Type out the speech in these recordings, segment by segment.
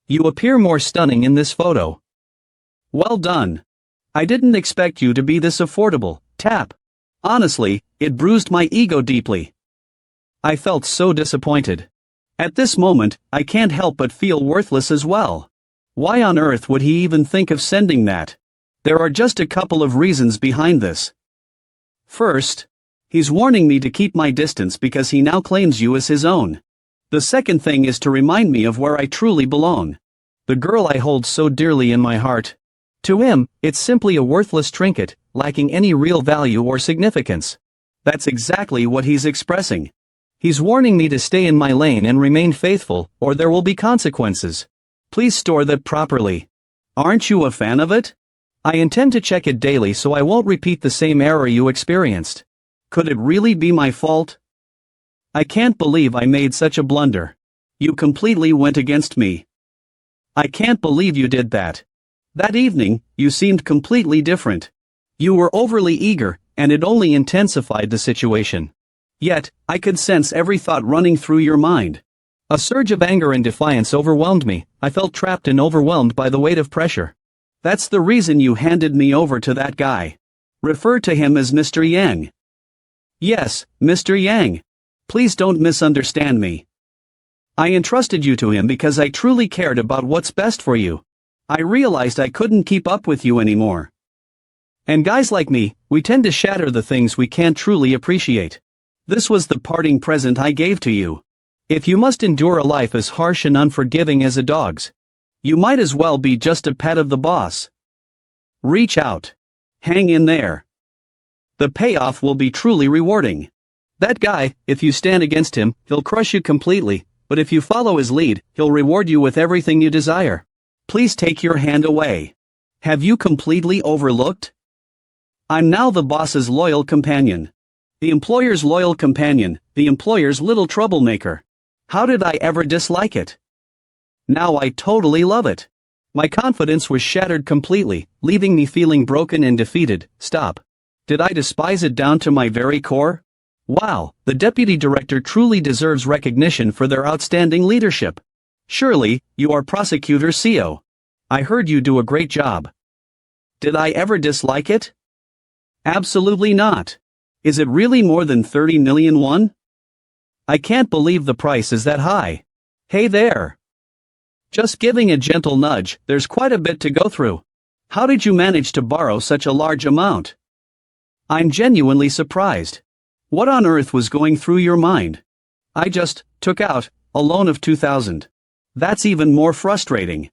You appear more stunning in this photo. Well done. I didn't expect you to be this affordable. Tap. Honestly, it bruised my ego deeply. I felt so disappointed. At this moment, I can't help but feel worthless as well. Why on earth would he even think of sending that? There are just a couple of reasons behind this. First, he's warning me to keep my distance because he now claims you as his own. The second thing is to remind me of where I truly belong. The girl I hold so dearly in my heart. To him, it's simply a worthless trinket, lacking any real value or significance. That's exactly what he's expressing. He's warning me to stay in my lane and remain faithful, or there will be consequences. Please store that properly. Aren't you a fan of it? I intend to check it daily so I won't repeat the same error you experienced. Could it really be my fault? I can't believe I made such a blunder. You completely went against me. I can't believe you did that. That evening, you seemed completely different. You were overly eager, and it only intensified the situation. Yet, I could sense every thought running through your mind. A surge of anger and defiance overwhelmed me. I felt trapped and overwhelmed by the weight of pressure. That's the reason you handed me over to that guy. Refer to him as Mr. Yang. Yes, Mr. Yang. Please don't misunderstand me. I entrusted you to him because I truly cared about what's best for you. I realized I couldn't keep up with you anymore. And guys like me, we tend to shatter the things we can't truly appreciate. This was the parting present I gave to you. If you must endure a life as harsh and unforgiving as a dog's, you might as well be just a pet of the boss. Reach out. Hang in there. The payoff will be truly rewarding. That guy, if you stand against him, he'll crush you completely, but if you follow his lead, he'll reward you with everything you desire. Please take your hand away. Have you completely overlooked? I'm now the boss's loyal companion. The employer's loyal companion, the employer's little troublemaker. How did I ever dislike it? Now I totally love it. My confidence was shattered completely, leaving me feeling broken and defeated. Stop. Did I despise it down to my very core? Wow, the deputy director truly deserves recognition for their outstanding leadership. Surely, you are prosecutor CO. I heard you do a great job. Did I ever dislike it? Absolutely not. Is it really more than 30 million won? I can't believe the price is that high. Hey there. Just giving a gentle nudge, there's quite a bit to go through. How did you manage to borrow such a large amount? I'm genuinely surprised. What on earth was going through your mind? I just took out a loan of 2,000. That's even more frustrating.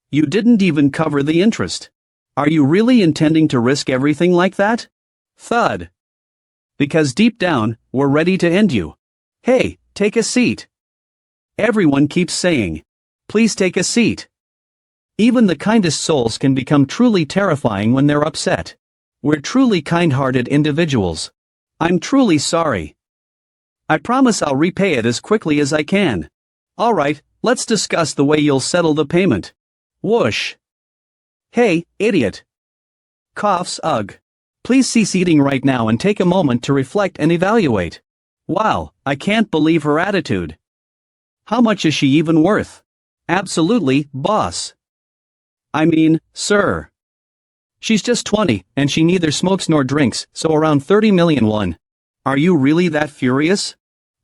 You didn't even cover the interest. Are you really intending to risk everything like that? Thud. Because deep down, we're ready to end you. Hey, take a seat. Everyone keeps saying, please take a seat. Even the kindest souls can become truly terrifying when they're upset. We're truly kind-hearted individuals. I'm truly sorry. I promise I'll repay it as quickly as I can. Alright, let's discuss the way you'll settle the payment. Whoosh. Hey, idiot. Coughs, ugh. Please cease eating right now and take a moment to reflect and evaluate. Wow, I can't believe her attitude. How much is she even worth? Absolutely, boss. I mean, sir. She's just 20, and she neither smokes nor drinks, so around 30 million won. Are you really that furious?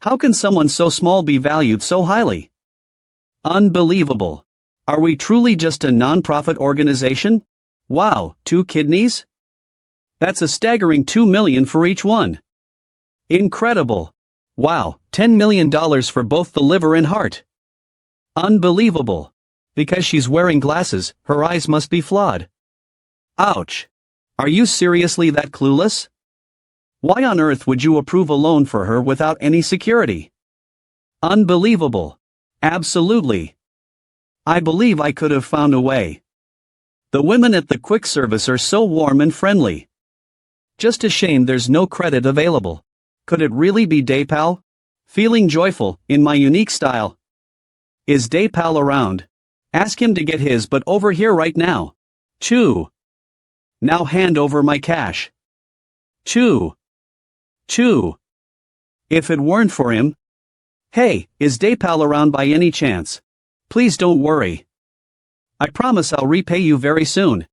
How can someone so small be valued so highly? Unbelievable. Are we truly just a non-profit organization? Wow, 2 kidneys? That's a staggering 2 million for each one. Incredible. Wow, $10 million for both the liver and heart. Unbelievable. Because she's wearing glasses, her eyes must be flawed. Ouch. Are you seriously that clueless? Why on earth would you approve a loan for her without any security? Unbelievable. Absolutely. I believe I could have found a way. The women at the quick service are so warm and friendly. Just a shame there's no credit available. Could it really be Daypal? Feeling joyful, in my unique style. Is Daypal around? Ask him to get his butt over here right now. Chew. Now hand over my cash. Chew. Chew. If it weren't for him. Hey, is Daypal around by any chance? Please don't worry. I promise I'll repay you very soon.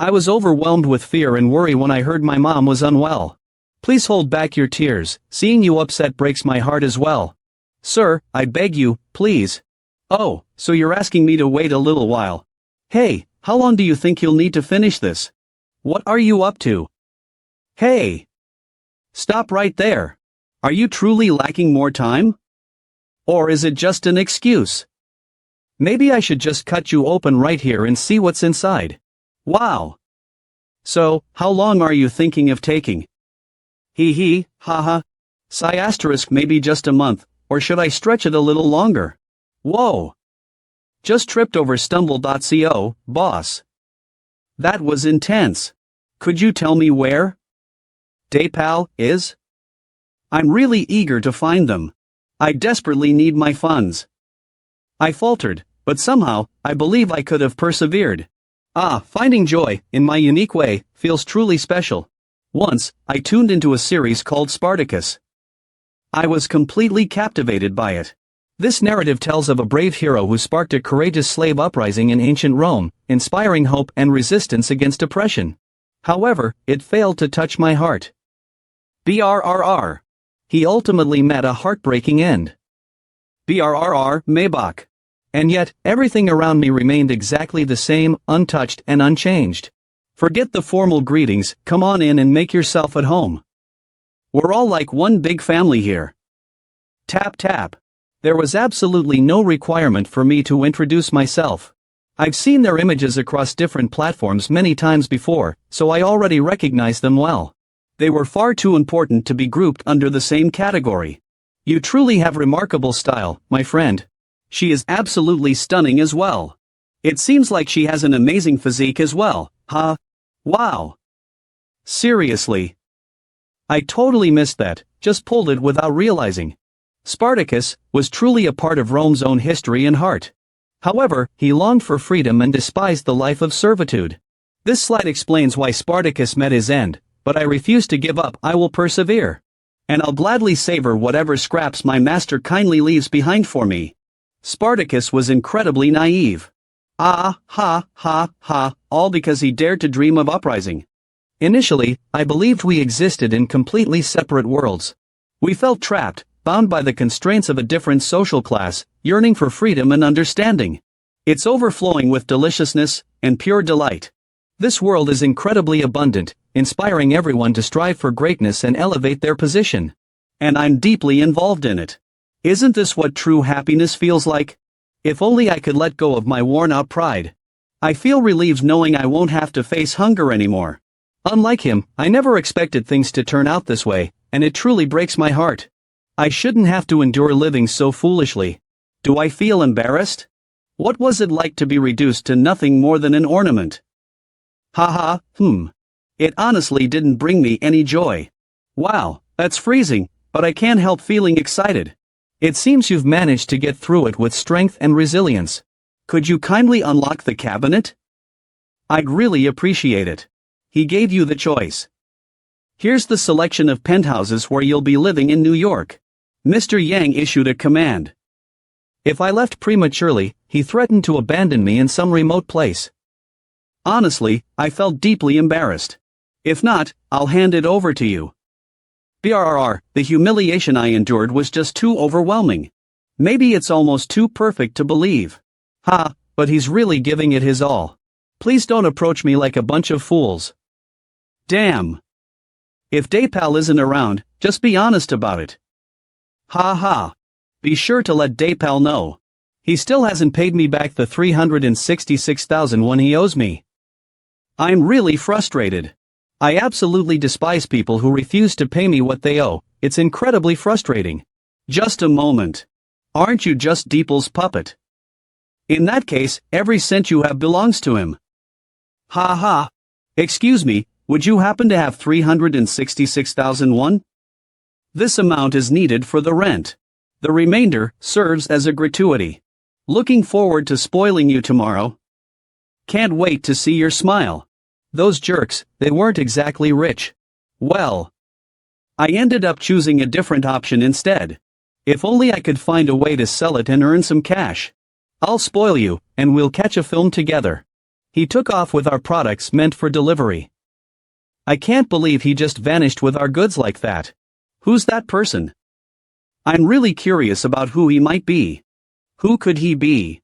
I was overwhelmed with fear and worry when I heard my mom was unwell. Please hold back your tears, seeing you upset breaks my heart as well. Sir, I beg you, please. Oh, so you're asking me to wait a little while. Hey, how long do you think you'll need to finish this? What are you up to? Hey! Stop right there. Are you truly lacking more time? Or is it just an excuse? Maybe I should just cut you open right here and see what's inside. Wow! So, how long are you thinking of taking? Hee, haha. Maybe just a month, or should I stretch it a little longer? Whoa! Just tripped over stumble.co, boss. That was intense. Could you tell me where DayPal is? I'm really eager to find them. I desperately need my funds. I faltered, but somehow, I believe I could have persevered. Finding joy, in my unique way, feels truly special. Once, I tuned into a series called Spartacus. I was completely captivated by it. This narrative tells of a brave hero who sparked a courageous slave uprising in ancient Rome, inspiring hope and resistance against oppression. However, it failed to touch my heart. BRRR. He ultimately met a heartbreaking end. BRRR, Maybach. And yet, everything around me remained exactly the same, untouched and unchanged. Forget the formal greetings, come on in and make yourself at home. We're all like one big family here. Tap tap. There was absolutely no requirement for me to introduce myself. I've seen their images across different platforms many times before, so I already recognize them well. They were far too important to be grouped under the same category. You truly have remarkable style, my friend. She is absolutely stunning as well. It seems like she has an amazing physique as well, huh? Wow. Seriously. I totally missed that, just pulled it without realizing. Spartacus was truly a part of Rome's own history and heart. However, he longed for freedom and despised the life of servitude. This slide explains why Spartacus met his end, but I refuse to give up. I will persevere. And I'll gladly savor whatever scraps my master kindly leaves behind for me. Spartacus was incredibly naive. All because he dared to dream of uprising. Initially, I believed we existed in completely separate worlds. We felt trapped, bound by the constraints of a different social class, yearning for freedom and understanding. It's overflowing with deliciousness and pure delight. This world is incredibly abundant, inspiring everyone to strive for greatness and elevate their position. And I'm deeply involved in it. Isn't this what true happiness feels like? If only I could let go of my worn-out pride. I feel relieved knowing I won't have to face hunger anymore. Unlike him, I never expected things to turn out this way, and it truly breaks my heart. I shouldn't have to endure living so foolishly. Do I feel embarrassed? What was it like to be reduced to nothing more than an ornament? It honestly didn't bring me any joy. Wow, that's freezing, but I can't help feeling excited. It seems you've managed to get through it with strength and resilience. Could you kindly unlock the cabinet? I'd really appreciate it. He gave you the choice. Here's the selection of penthouses where you'll be living in New York. Mr. Yang issued a command. If I left prematurely, he threatened to abandon me in some remote place. Honestly, I felt deeply embarrassed. If not, I'll hand it over to you. BRR, the humiliation I endured was just too overwhelming. Maybe it's almost too perfect to believe. But he's really giving it his all. Please don't approach me like a bunch of fools. Damn. If DayPal isn't around, just be honest about it. Be sure to let DayPal know. He still hasn't paid me back the $366,000 he owes me. I'm really frustrated. I absolutely despise people who refuse to pay me what they owe. It's incredibly frustrating. Just a moment. Aren't you just Deeple's puppet? In that case, every cent you have belongs to him. Excuse me, would you happen to have $366,001? This amount is needed for the rent. The remainder serves as a gratuity. Looking forward to spoiling you tomorrow. Can't wait to see your smile. Those jerks, they weren't exactly rich. Well, I ended up choosing a different option instead. If only I could find a way to sell it and earn some cash. I'll spoil you, and we'll catch a film together. He took off with our products meant for delivery. I can't believe he just vanished with our goods like that. Who's that person? I'm really curious about who he might be. Who could he be?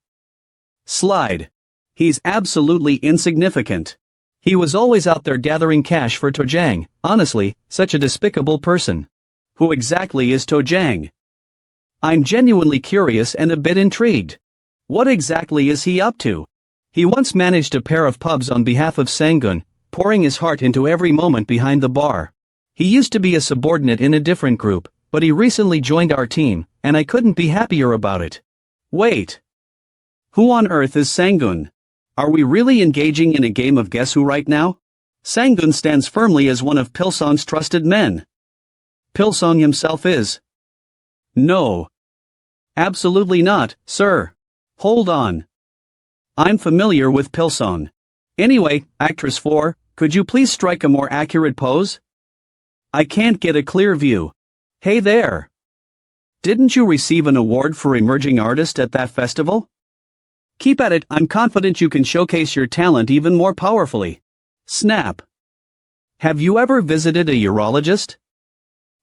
Slide. He's absolutely insignificant. He was always out there gathering cash for Tojang. Honestly, such a despicable person. Who exactly is Tojang? I'm genuinely curious and a bit intrigued. What exactly is he up to? He once managed a pair of pubs on behalf of Sangun, pouring his heart into every moment behind the bar. He used to be a subordinate in a different group, but he recently joined our team, and I couldn't be happier about it. Wait. Who on earth is Sangun? Are we really engaging in a game of Guess Who right now? Sangun stands firmly as one of Pilsong's trusted men. Pilsong himself is. No. Absolutely not, sir. Hold on. I'm familiar with Pilsong. Anyway, actress 4, could you please strike a more accurate pose? I can't get a clear view. Hey there. Didn't you receive an award for emerging artist at that festival? Keep at it, I'm confident you can showcase your talent even more powerfully. Snap. Have you ever visited a urologist?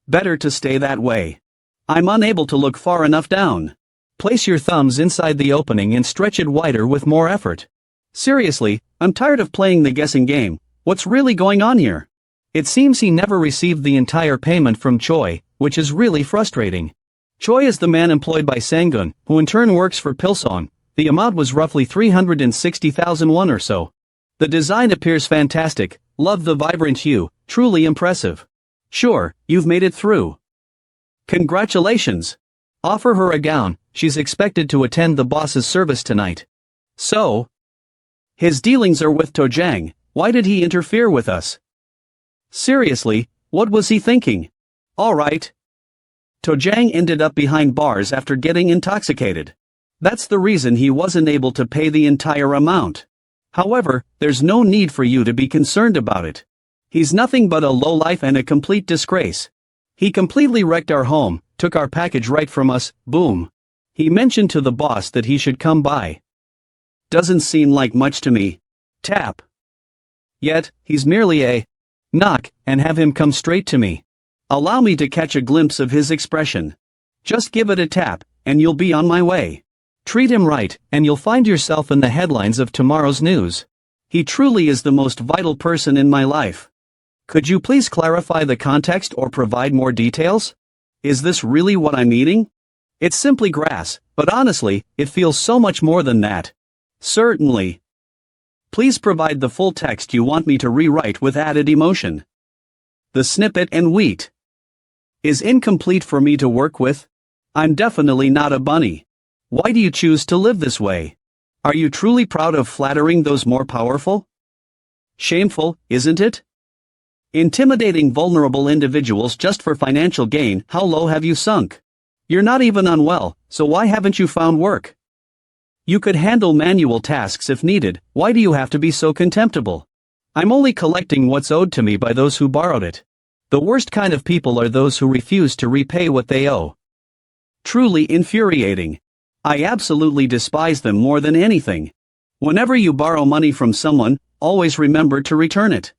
Better to stay that way. I'm unable to look far enough down. Place your thumbs inside the opening and stretch it wider with more effort. Seriously, I'm tired of playing the guessing game. What's really going on here? It seems he never received the entire payment from Choi, which is really frustrating. Choi is the man employed by Sangun, who in turn works for Pilsong. The amount was roughly 360,000 won or so. The design appears fantastic, love the vibrant hue, truly impressive. Sure, you've made it through. Congratulations. Offer her a gown, she's expected to attend the boss's service tonight. So? His dealings are with Tojang, why did he interfere with us? Seriously, what was he thinking? Alright. Tojang ended up behind bars after getting intoxicated. That's the reason he wasn't able to pay the entire amount. However, there's no need for you to be concerned about it. He's nothing but a lowlife and a complete disgrace. He completely wrecked our home, took our package right from us, boom. He mentioned to the boss that he should come by. Doesn't seem like much to me. Tap. Yet, he's merely a knock, and have him come straight to me. Allow me to catch a glimpse of his expression. Just give it a tap, and you'll be on my way. Treat him right, and you'll find yourself in the headlines of tomorrow's news. He truly is the most vital person in my life. Could you please clarify the context or provide more details? Is this really what I'm eating? It's simply grass, but honestly, it feels so much more than that. Certainly. Please provide the full text you want me to rewrite with added emotion. The snippet and wheat is incomplete for me to work with. I'm definitely not a bunny. Why do you choose to live this way? Are you truly proud of flattering those more powerful? Shameful, isn't it? Intimidating vulnerable individuals just for financial gain, how low have you sunk? You're not even unwell, so why haven't you found work? You could handle manual tasks if needed, why do you have to be so contemptible? I'm only collecting what's owed to me by those who borrowed it. The worst kind of people are those who refuse to repay what they owe. Truly infuriating. I absolutely despise them more than anything. Whenever you borrow money from someone, always remember to return it.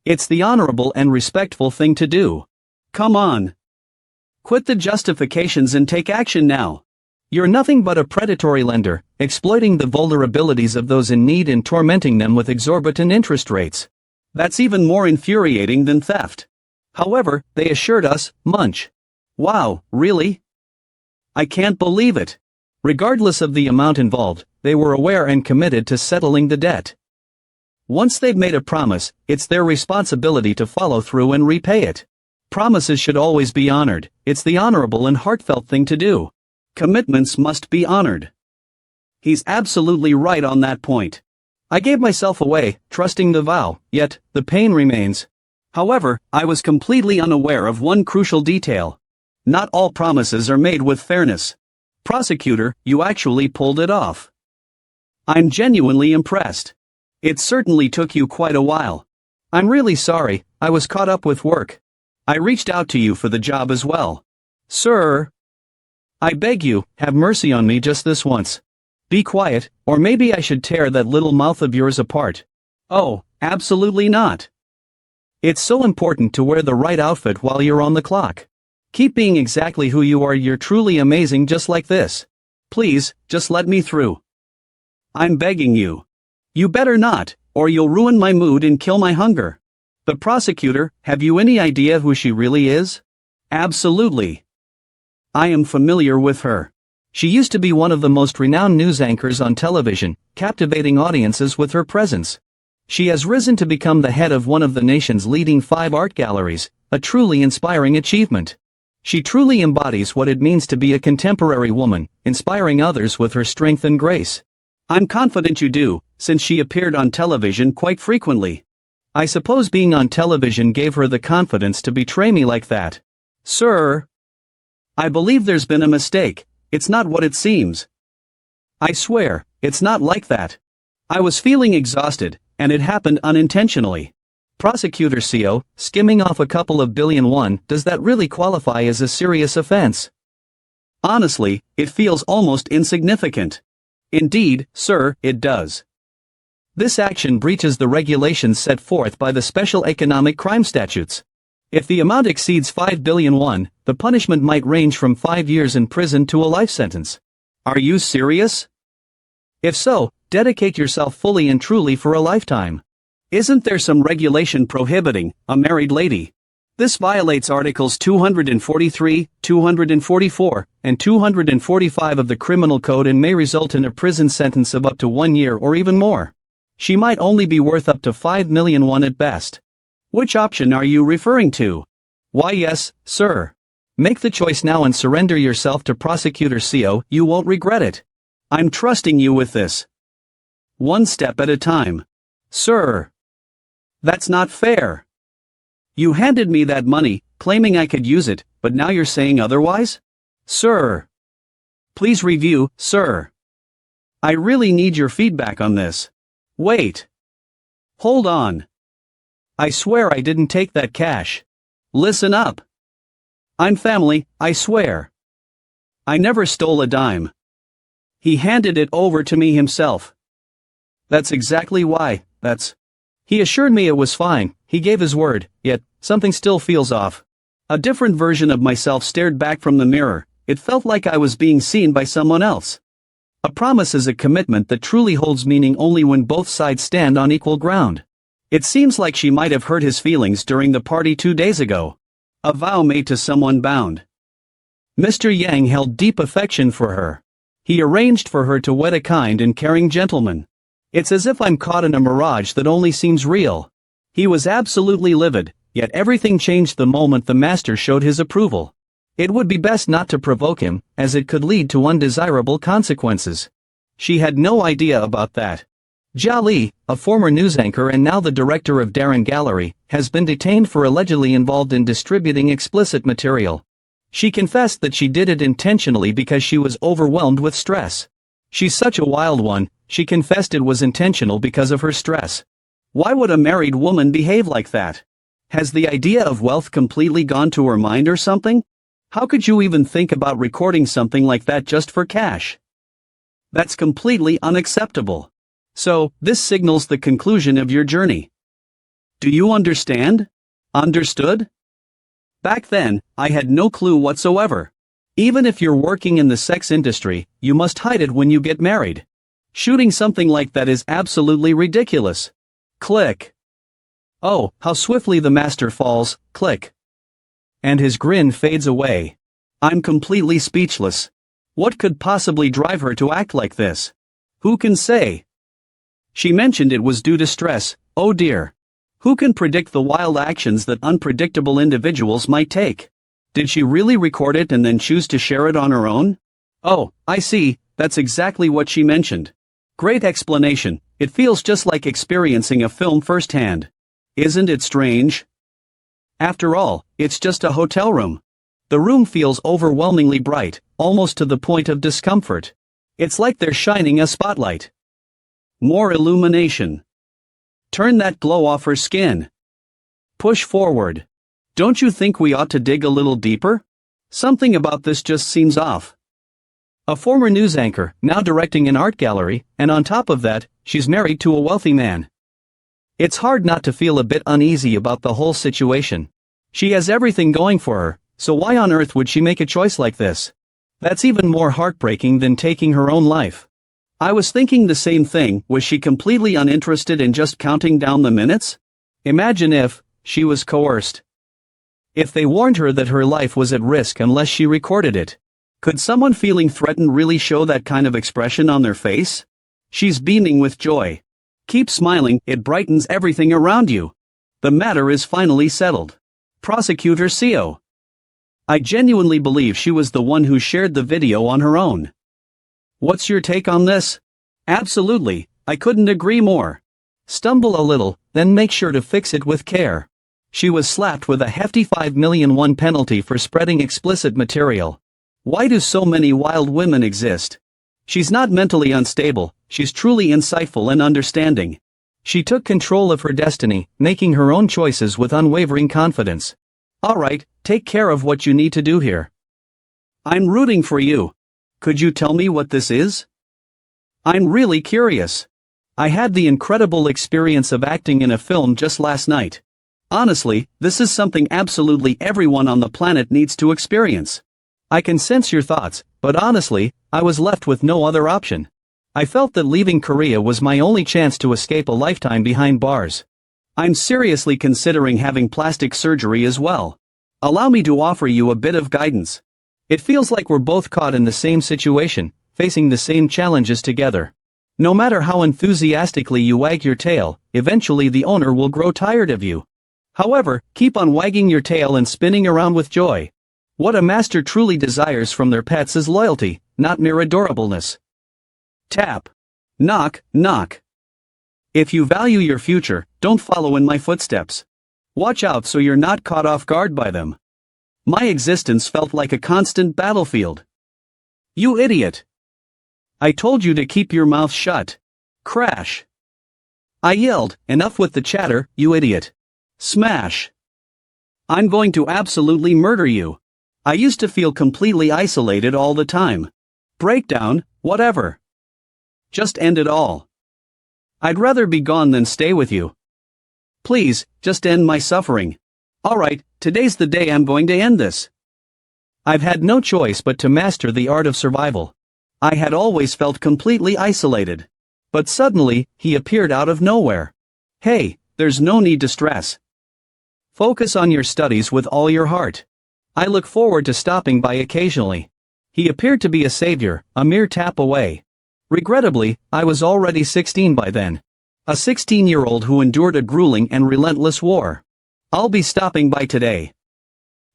It's the honorable and respectful thing to do. Come on. Quit the justifications and take action now. You're nothing but a predatory lender, exploiting the vulnerabilities of those in need and tormenting them with exorbitant interest rates. That's even more infuriating than theft. However, they assured us, munch. Wow, really? I can't believe it. Regardless of the amount involved, they were aware and committed to settling the debt. Once they've made a promise, it's their responsibility to follow through and repay it. Promises should always be honored, it's the honorable and heartfelt thing to do. Commitments must be honored. He's absolutely right on that point. I gave myself away, trusting the vow, yet, the pain remains. However, I was completely unaware of one crucial detail. Not all promises are made with fairness. Prosecutor, you actually pulled it off. I'm genuinely impressed. It certainly took you quite a while. I'm really sorry, I was caught up with work. I reached out to you for the job as well. Sir, I beg you, have mercy on me just this once. Be quiet, or maybe I should tear that little mouth of yours apart. Oh, absolutely not. It's so important to wear the right outfit while you're on the clock. Keep being exactly who you are. You're truly amazing just like this. Please, just let me through. I'm begging you. You better not, or you'll ruin my mood and kill my hunger. The prosecutor, have you any idea who she really is? Absolutely. I am familiar with her. She used to be one of the most renowned news anchors on television, captivating audiences with her presence. She has risen to become the head of one of the nation's leading 5 art galleries, a truly inspiring achievement. She truly embodies what it means to be a contemporary woman, inspiring others with her strength and grace. I'm confident you do, since she appeared on television quite frequently. I suppose being on television gave her the confidence to betray me like that. Sir, I believe there's been a mistake. It's not what it seems. I swear, it's not like that. I was feeling exhausted, and it happened unintentionally. Prosecutor CO, skimming off a couple of billion, does that really qualify as a serious offense? Honestly, it feels almost insignificant. Indeed, sir, it does. This action breaches the regulations set forth by the Special Economic Crime Statutes. If the amount exceeds 5 billion, the punishment might range from 5 years in prison to a life sentence. Are you serious? If so, dedicate yourself fully and truly for a lifetime. Isn't there some regulation prohibiting a married lady? This violates Articles 243, 244, and 245 of the Criminal Code and may result in a prison sentence of up to 1 year or even more. She might only be worth up to 5 million at best. Which option are you referring to? Why yes, sir. Make the choice now and surrender yourself to Prosecutor CO, you won't regret it. I'm trusting you with this. One step at a time. Sir. That's not fair. You handed me that money, claiming I could use it, but now you're saying otherwise? Sir. Please review, sir. I really need your feedback on this. Wait. Hold on. I swear I didn't take that cash. Listen up. I'm family, I swear. I never stole a dime. He handed it over to me himself. That's exactly why, He assured me it was fine, he gave his word, yet, something still feels off. A different version of myself stared back from the mirror, it felt like I was being seen by someone else. A promise is a commitment that truly holds meaning only when both sides stand on equal ground. It seems like she might have hurt his feelings during the party 2 days ago. A vow made to someone bound. Mr. Yang held deep affection for her. He arranged for her to wed a kind and caring gentleman. It's as if I'm caught in a mirage that only seems real. He was absolutely livid, yet everything changed the moment the master showed his approval. It would be best not to provoke him, as it could lead to undesirable consequences. She had no idea about that. Jia Li, a former news anchor and now the director of Darren Gallery, has been detained for allegedly involved in distributing explicit material. She confessed that she did it intentionally because she was overwhelmed with stress. She's such a wild one, she confessed it was intentional because of her stress. Why would a married woman behave like that? Has the idea of wealth completely gone to her mind or something? How could you even think about recording something like that just for cash? That's completely unacceptable. So, this signals the conclusion of your journey. Do you understand? Understood? Back then, I had no clue whatsoever. Even if you're working in the sex industry, you must hide it when you get married. Shooting something like that is absolutely ridiculous. Click. Oh, how swiftly the master falls, click. And his grin fades away. I'm completely speechless. What could possibly drive her to act like this? Who can say? She mentioned it was due to stress, oh dear. Who can predict the wild actions that unpredictable individuals might take? Did she really record it and then choose to share it on her own? Oh, I see, that's exactly what she mentioned. Great explanation, it feels just like experiencing a film firsthand. Isn't it strange? After all, it's just a hotel room. The room feels overwhelmingly bright, almost to the point of discomfort. It's like they're shining a spotlight. More illumination. Turn that glow off her skin. Push forward. Don't you think we ought to dig a little deeper? Something about this just seems off. A former news anchor, now directing an art gallery, and on top of that, she's married to a wealthy man. It's hard not to feel a bit uneasy about the whole situation. She has everything going for her, so why on earth would she make a choice like this? That's even more heartbreaking than taking her own life. I was thinking the same thing. Was she completely uninterested in just counting down the minutes? Imagine if she was coerced. If they warned her that her life was at risk unless she recorded it. Could someone feeling threatened really show that kind of expression on their face? She's beaming with joy. Keep smiling, it brightens everything around you. The matter is finally settled. Prosecutor CO. I genuinely believe she was the one who shared the video on her own. What's your take on this? Absolutely, I couldn't agree more. Stumble a little, then make sure to fix it with care. She was slapped with a hefty 5 million won penalty for spreading explicit material. Why do so many wild women exist? She's not mentally unstable, she's truly insightful and understanding. She took control of her destiny, making her own choices with unwavering confidence. Alright, take care of what you need to do here. I'm rooting for you. Could you tell me what this is? I'm really curious. I had the incredible experience of acting in a film just last night. Honestly, this is something absolutely everyone on the planet needs to experience. I can sense your thoughts, but honestly, I was left with no other option. I felt that leaving Korea was my only chance to escape a lifetime behind bars. I'm seriously considering having plastic surgery as well. Allow me to offer you a bit of guidance. It feels like we're both caught in the same situation, facing the same challenges together. No matter how enthusiastically you wag your tail, eventually the owner will grow tired of you. However, keep on wagging your tail and spinning around with joy. What a master truly desires from their pets is loyalty, not mere adorableness. Tap. Knock, knock. If you value your future, don't follow in my footsteps. Watch out so you're not caught off guard by them. My existence felt like a constant battlefield. You idiot. I told you to keep your mouth shut. Crash. I yelled, enough with the chatter, you idiot. Smash. I'm going to absolutely murder you. I used to feel completely isolated all the time. Breakdown, whatever. Just end it all. I'd rather be gone than stay with you. Please, just end my suffering. Alright, today's the day I'm going to end this. I've had no choice but to master the art of survival. I had always felt completely isolated. But suddenly, he appeared out of nowhere. Hey, there's no need to stress. Focus on your studies with all your heart. I look forward to stopping by occasionally. He appeared to be a savior, a mere tap away. Regrettably, I was already 16 by then. A 16-year-old who endured a grueling and relentless war. I'll be stopping by today.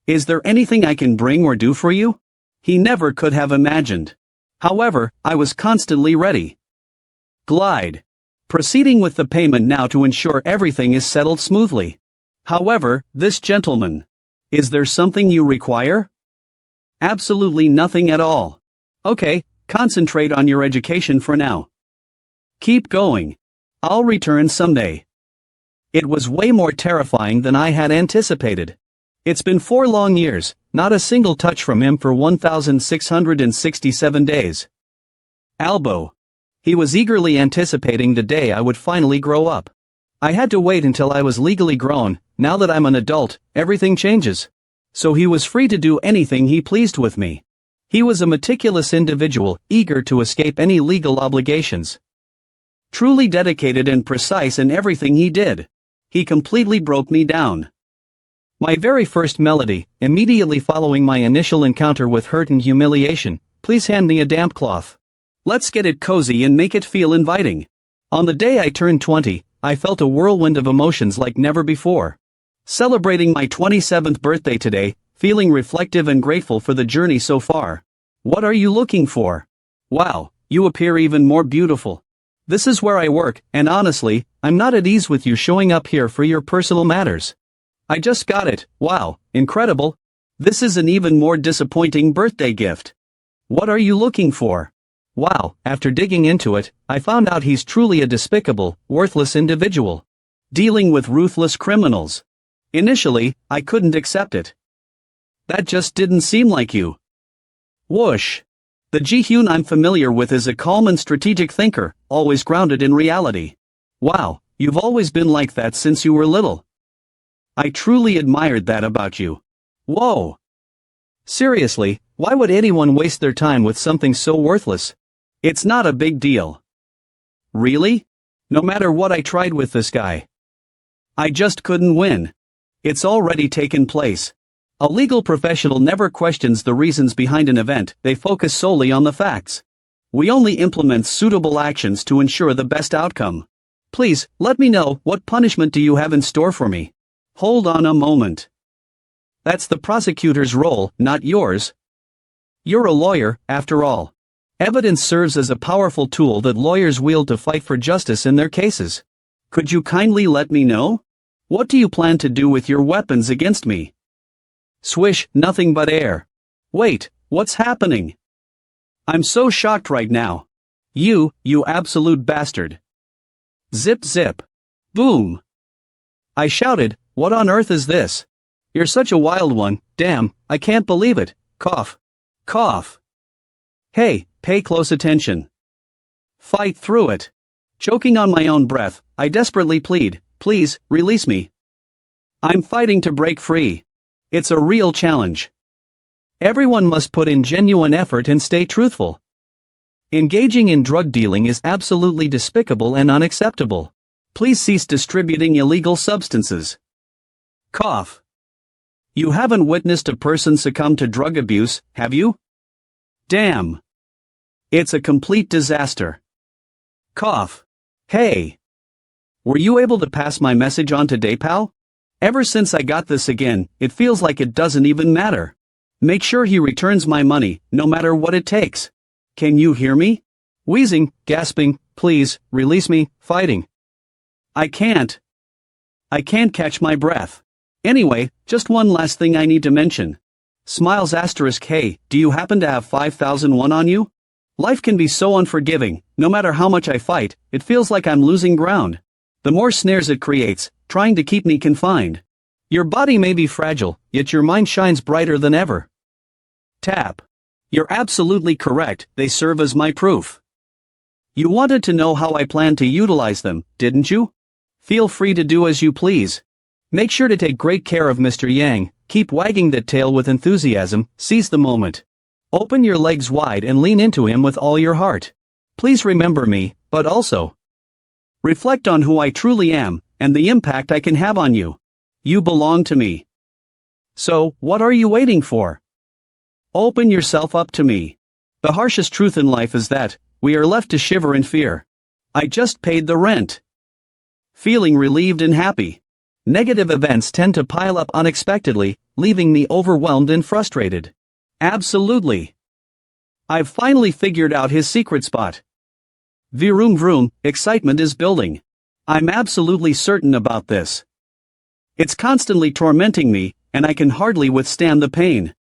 Is there anything I can bring or do for you? He never could have imagined. However, I was constantly ready. Glide. Proceeding with the payment now to ensure everything is settled smoothly. However, this gentleman. Is there something you require? Absolutely nothing at all. Okay, concentrate on your education for now. Keep going. I'll return someday. It was way more terrifying than I had anticipated. It's been 4 long years, not a single touch from him for 1,667 days. Albo. He was eagerly anticipating the day I would finally grow up. I had to wait until I was legally grown. Now that I'm an adult, everything changes. So he was free to do anything he pleased with me. He was a meticulous individual, eager to escape any legal obligations. Truly dedicated and precise in everything he did. He completely broke me down. My very first melody, immediately following my initial encounter with hurt and humiliation, please hand me a damp cloth. Let's get it cozy and make it feel inviting. On the day I turned 20, I felt a whirlwind of emotions like never before. Celebrating my 27th birthday today, feeling reflective and grateful for the journey so far. What are you looking for? Wow, you appear even more beautiful. This is where I work, and honestly, I'm not at ease with you showing up here for your personal matters. I just got it, wow, incredible. This is an even more disappointing birthday gift. What are you looking for? Wow, after digging into it, I found out he's truly a despicable, worthless individual. Dealing with ruthless criminals. Initially, I couldn't accept it. That just didn't seem like you. Whoosh. The Ji-Hyun I'm familiar with is a calm and strategic thinker, always grounded in reality. Wow, you've always been like that since you were little. I truly admired that about you. Whoa. Seriously, why would anyone waste their time with something so worthless? It's not a big deal. Really? No matter what I tried with this guy. I just couldn't win. It's already taken place. A legal professional never questions the reasons behind an event, they focus solely on the facts. We only implement suitable actions to ensure the best outcome. Please, let me know, what punishment do you have in store for me? Hold on a moment. That's the prosecutor's role, not yours. You're a lawyer, after all. Evidence serves as a powerful tool that lawyers wield to fight for justice in their cases. Could you kindly let me know? What do you plan to do with your weapons against me? Swish, nothing but air. Wait, what's happening? I'm so shocked right now. You absolute bastard. Zip zip. Boom. I shouted, what on earth is this? You're such a wild one, damn, I can't believe it. Cough. Cough. Hey, pay close attention. Fight through it. Choking on my own breath, I desperately plead, please, release me. I'm fighting to break free. It's a real challenge. Everyone must put in genuine effort and stay truthful. Engaging in drug dealing is absolutely despicable and unacceptable. Please cease distributing illegal substances. Cough. You haven't witnessed a person succumb to drug abuse, have you? Damn. It's a complete disaster. Cough. Hey. Were you able to pass my message on today, pal? Ever since I got this again, it feels like it doesn't even matter. Make sure he returns my money, no matter what it takes. Can you hear me? Wheezing, gasping, please, release me, fighting. I can't catch my breath. Anyway, just one last thing I need to mention. Smiles asterisk hey, do you happen to have 5,001 on you? Life can be so unforgiving, no matter how much I fight, it feels like I'm losing ground. The more snares it creates, trying to keep me confined. Your body may be fragile, yet your mind shines brighter than ever. Tap. You're absolutely correct, they serve as my proof. You wanted to know how I plan to utilize them, didn't you? Feel free to do as you please. Make sure to take great care of Mr. Yang, keep wagging that tail with enthusiasm, seize the moment. Open your legs wide and lean into him with all your heart. Please remember me, but also reflect on who I truly am, and the impact I can have on you. You belong to me. So, what are you waiting for? Open yourself up to me. The harshest truth in life is that we are left to shiver in fear. I just paid the rent. Feeling relieved and happy. Negative events tend to pile up unexpectedly, leaving me overwhelmed and frustrated. Absolutely. I've finally figured out his secret spot. Vroom vroom, excitement is building. I'm absolutely certain about this. It's constantly tormenting me, and I can hardly withstand the pain.